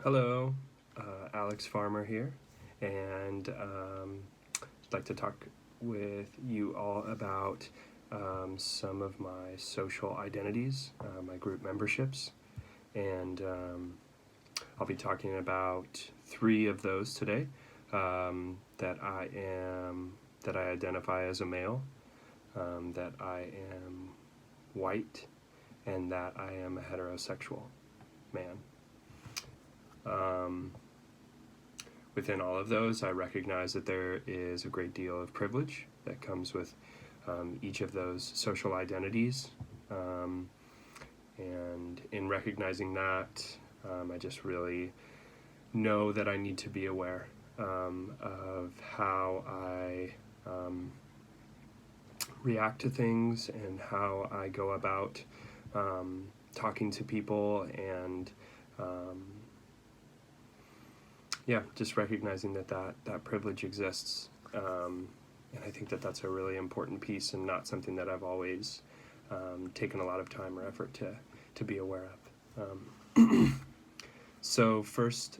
Hello, Alex Farmer here, and I'd like to talk with you all about some of my social identities, my group memberships, and I'll be talking about three of those today. That I identify as a male, that I am white, and that I am a heterosexual man. Um, Within all of those, I recognize that there is a great deal of privilege that comes with each of those social identities. And in recognizing that, I just really know that I need to be aware of how I react to things and how I go about talking to people and just recognizing that privilege exists. And I think that that's a really important piece and not something that I've always taken a lot of time or effort to be aware of. So first,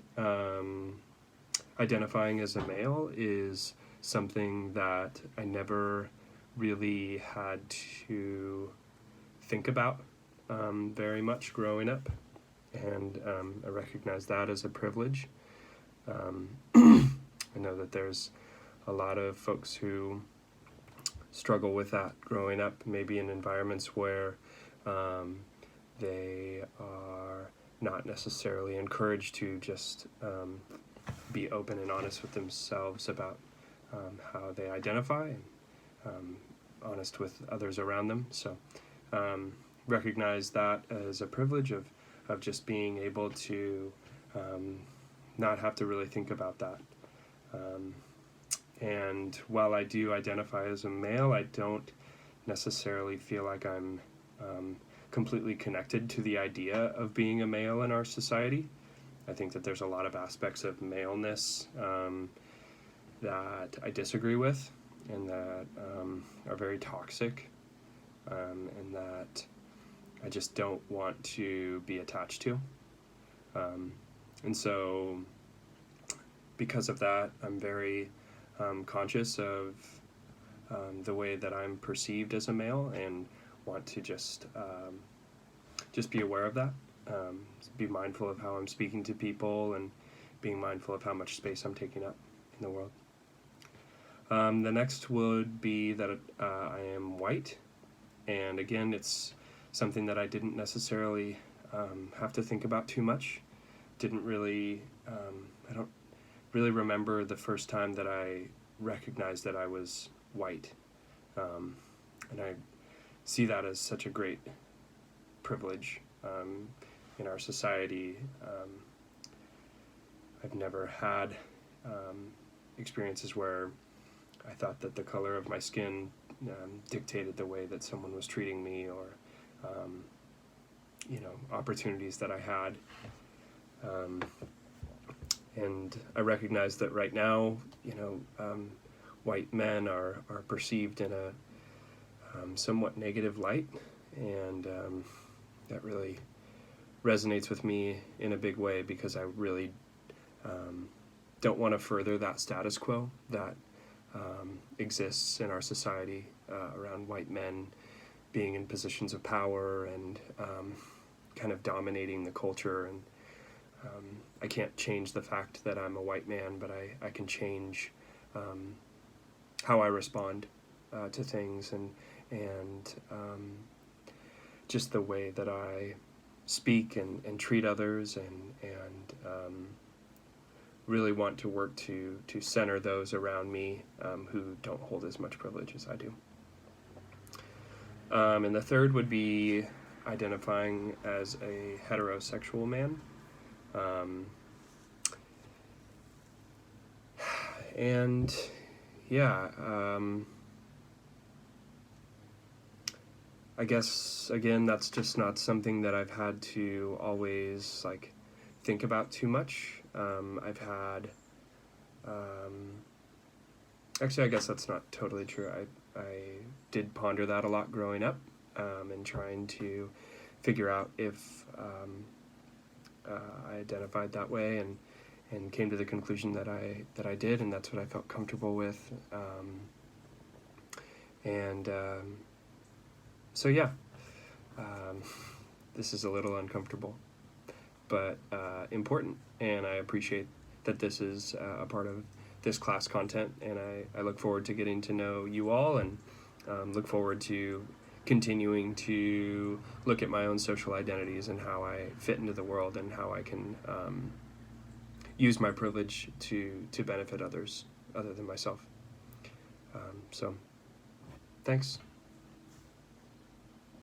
identifying as a male is something that I never really had to think about very much growing up, and I recognize that as a privilege. I know that there's a lot of folks who struggle with that growing up, maybe in environments where they are not necessarily encouraged to just be open and honest with themselves about how they identify and honest with others around them. So recognize that as a privilege of just being able to not have to really think about that. And while I do identify as a male, I don't necessarily feel like I'm completely connected to the idea of being a male in our society. I think that there's a lot of aspects of maleness that I disagree with and that are very toxic and that I just don't want to be attached to. And so because of that, I'm very conscious of the way that I'm perceived as a male and want to just be aware of that, be mindful of how I'm speaking to people and being mindful of how much space I'm taking up in the world. The next would be that I am white, and again, it's something that I didn't necessarily have to think about too much. I don't really remember the first time that I recognized that I was white. And I see that as such a great privilege in our society. I've never had experiences where I thought that the color of my skin dictated the way that someone was treating me or, opportunities that I had. And I recognize that right now, white men are perceived in a somewhat negative light, and that really resonates with me in a big way because I really don't want to further that status quo that exists in our society around white men being in positions of power and kind of dominating the culture. And I can't change the fact that I'm a white man, but I can change how I respond to things and just the way that I speak and treat others and really want to work to center those around me who don't hold as much privilege as I do. And the third would be identifying as a heterosexual man. And yeah, I guess again that's just not something that I've had to always think about too much. I've had actually I guess that's not totally true. I did ponder that a lot growing up and trying to figure out if I identified that way, and came to the conclusion that I did, and that's what I felt comfortable with. And so yeah, um, this is a little uncomfortable, but important, and I appreciate that this is a part of this class content, and I look forward to getting to know you all, and look forward to continuing to look at my own social identities and how I fit into the world, and how I can use my privilege to benefit others other than myself. So thanks.